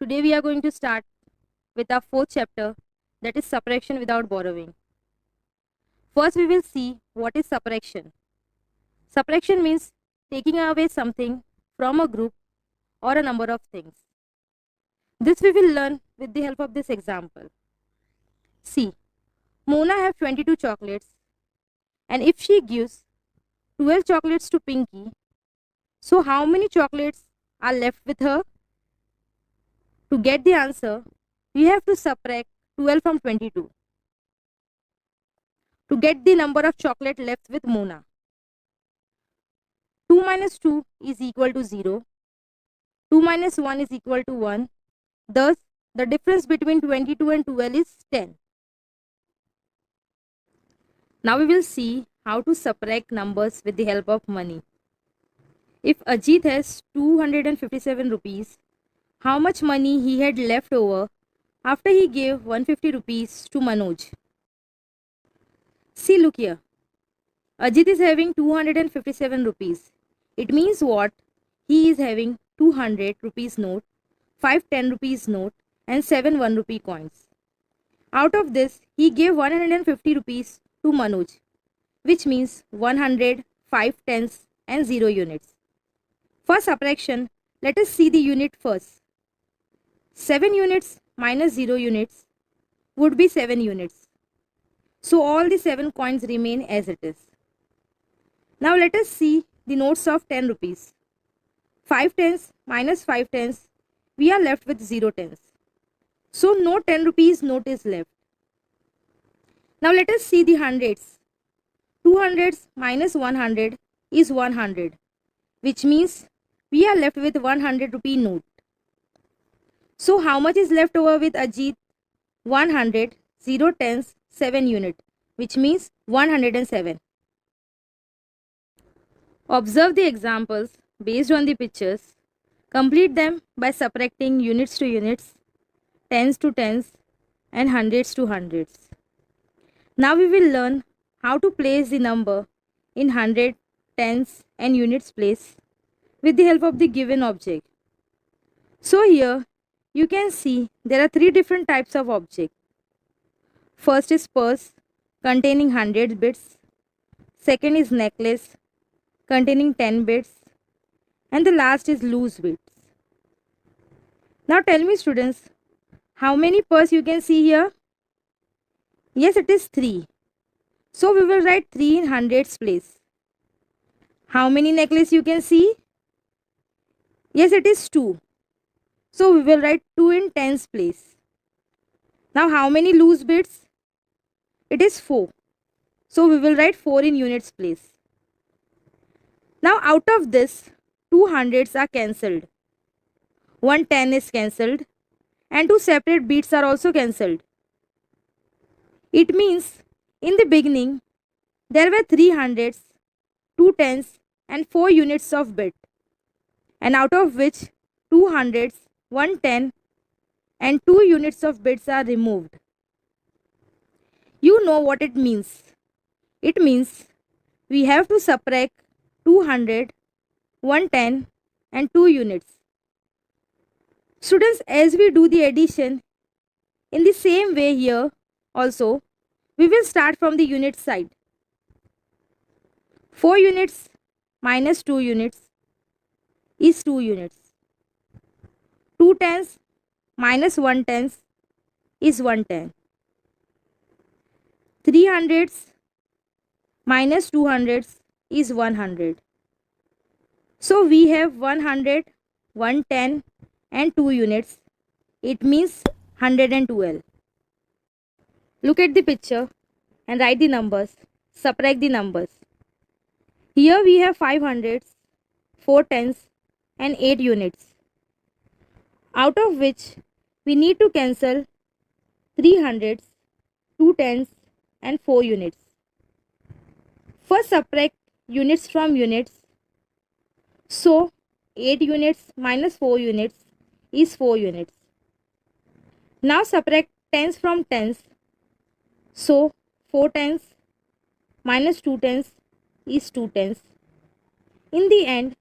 Today we are going to start with our fourth chapter, that is subtraction without borrowing. First we will see what is subtraction. Subtraction means taking away something from a group or a number of things. This we will learn with the help of this example. See, Mona have 22 chocolates, and if she gives 12 chocolates to Pinky, so how many chocolates are left with her? To get the answer, we have to subtract 12 from 22 to get the number of chocolate left with Mona. 2 minus 2 is equal to 0. 2 minus 1 is equal to 1. Thus, the difference between 22 and 12 is 10. Now we will see how to subtract numbers with the help of money. If Ajit has 257 rupees, how much money he had left over after he gave 150 rupees to Manoj? See, look here. Ajit is having 257 rupees. It means what? He is having 200 rupees note, 5 10 rupees note and 7 1 rupee coins. Out of this, he gave 150 rupees to Manoj, which means 100, 5 tens and 0 units. For subtraction, let us see the unit first. 7 units minus 0 units would be 7 units. So all the 7 coins remain as it is. Now let us see the notes of 10 rupees. 5 tens minus 5 tens, we are left with 0 tens. So no 10 rupees note is left. Now let us see the hundreds. 2 hundreds minus 100 is 100, which means we are left with 100 rupee note. So how much is left over with Ajit? 100, 0 tens, 7 unit, which means 107. Observe the examples based on the pictures. Complete them by subtracting units to units, tens to tens and hundreds to hundreds. Now we will learn how to place the number in hundred, tens and units place with the help of the given object. So here you can see there are 3 different types of object. First is purse containing 100 bits. Second is necklace containing 10 bits. And the last is loose bits. Now tell me students, how many purse you can see here? Yes, it is 3. So we will write 3 in hundreds place. How many necklace you can see? Yes, it is 2. So we will write 2 in tens place. Now how many loose bits? It is 4. So we will write 4 in units place. Now out of this, 2 hundreds are cancelled. 1 10 is cancelled and 2 separate bits are also cancelled. It means in the beginning there were 3 hundreds, 2 tens and 4 units of bit, and out of which 2 hundreds, 1 10 and 2 units of bits are removed. You know what it means. It means we have to subtract 200, 110 and 2 units. Students, as we do the addition, in the same way here also, we will start from the unit side. 4 units minus 2 units is 2 units. 2 tens minus 1 tens is 1 ten. 3 hundreds minus 2 hundreds is 100. So we have 100, 110 and 2 units. It means 112. Look at the picture and write the numbers. Subtract the numbers. Here we have 5 hundreds, 4 tens and 8 units. Out of which we need to cancel 3 hundreds, 2 tens and 4 units. First subtract units from units. So 8 units minus 4 units is 4 units. Now subtract tens from tens. So 4 tens minus 2 tens is 2 tens. In the end,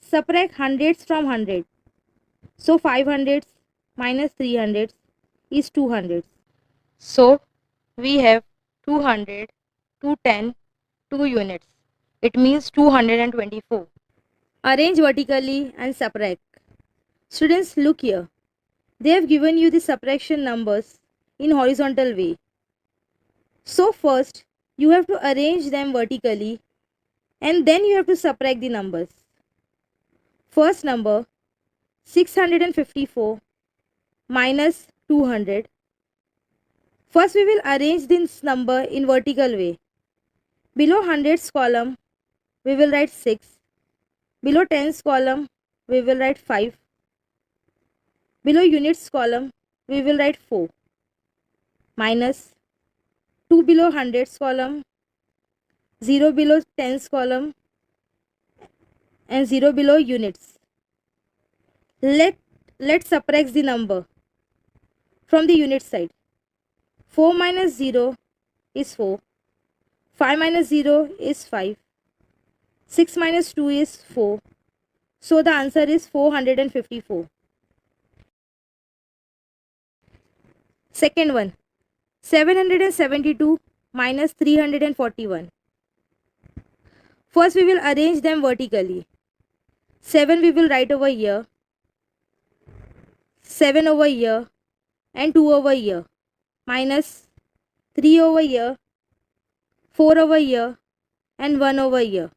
subtract hundreds from 100. So 5 hundreds minus 300 is 200. So we have 200, 210, 2 units. It means 224. Arrange vertically and subtract. Students, look here. They have given you the subtraction numbers in horizontal way. So first you have to arrange them vertically and then you have to subtract the numbers. First number 654 minus 200. First we will arrange this number in vertical way. Below hundreds column we will write 6. Below tens column we will write 5. Below units column we will write 4 minus 2 below hundreds column, 0 below tens column and 0 below units. Let's subtract the number from the unit side. 4 minus 0 is 4. 5 minus 0 is 5. 6 minus 2 is 4. So the answer is 454. Second one, 772 minus 341. First we will arrange them vertically. 7 we will write over here, 7 over here and 2 over here, minus 3 over here, 4 over here and 1 over here.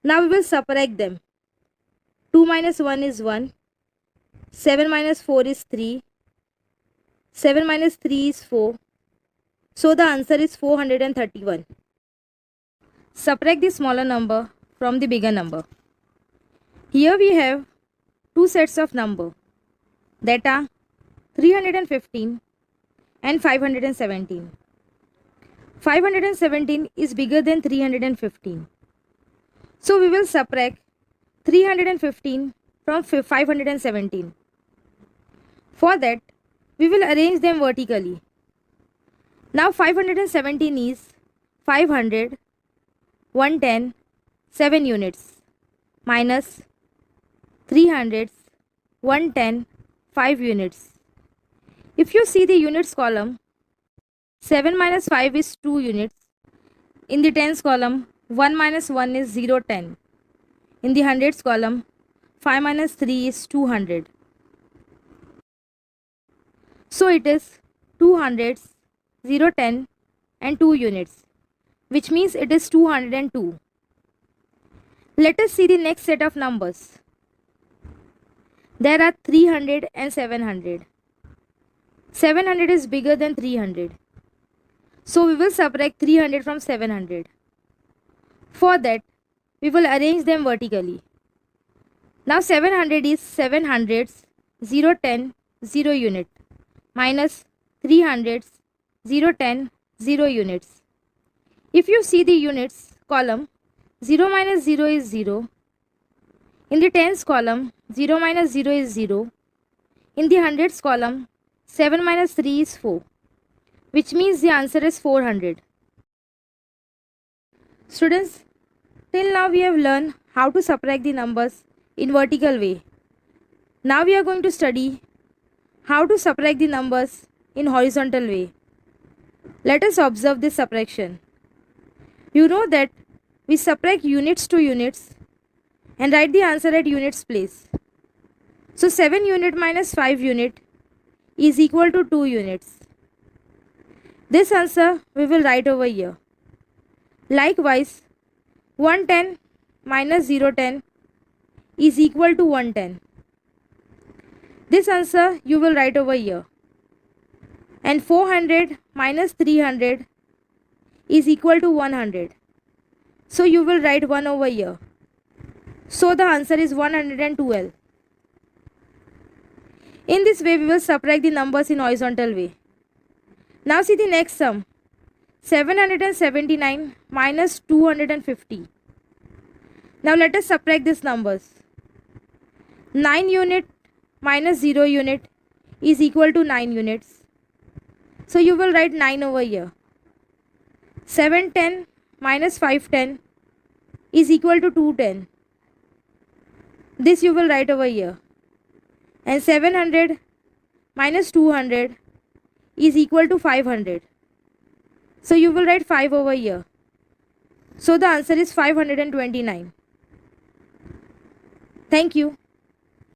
Now we will subtract them. 2 minus 1 is 1, 7 minus 4 is 3, 7 minus 3 is 4. So the answer is 431. Subtract the smaller number from the bigger number. Here we have two sets of number that are 315 and 517. 517 is bigger than 315. So we will subtract 315 from 517. For that, we will arrange them vertically. Now 517 is 500, 110, 7 units minus 300, 110, 5 units. If you see the units column, 7 minus 5 is 2 units. In the tens column, 1 minus 1 is 0, 10. In the hundreds column, 5 minus 3 is 200. So it is 2 hundreds, 0, 10 and 2 units, which means it is 202. Let us see the next set of numbers. There are 300 and 700. 700 is bigger than 300. So we will subtract 300 from 700. For that, we will arrange them vertically. Now 700 is 7 hundreds, 0, 10, 0 unit minus 3 hundreds, 0, 10, 0 units. If you see the units column, 0 minus 0 is 0. In the tens column, 0 minus 0 is 0. In the hundreds column, 7 minus 3 is 4, which means the answer is 400. Students, till now we have learned how to subtract the numbers in vertical way. Now we are going to study how to subtract the numbers in horizontal way. Let us observe this subtraction. You know that we subtract units to units and write the answer at units place. So 7 unit minus 5 unit is equal to 2 units. This answer we will write over here. Likewise, 110 minus 010 is equal to 110. This answer you will write over here. And 400 minus 300 is equal to 100. So you will write 1 over here. So the answer is 112. In this way we will subtract the numbers in horizontal way. Now see the next sum. 779 minus 250. Now let us subtract these numbers. 9 unit minus 0 unit is equal to 9 units. So you will write 9 over here. 710 minus 510 is equal to 210. This you will write over here. And 700 minus 200 is equal to 500. So you will write 5 over here. So the answer is 529. Thank you.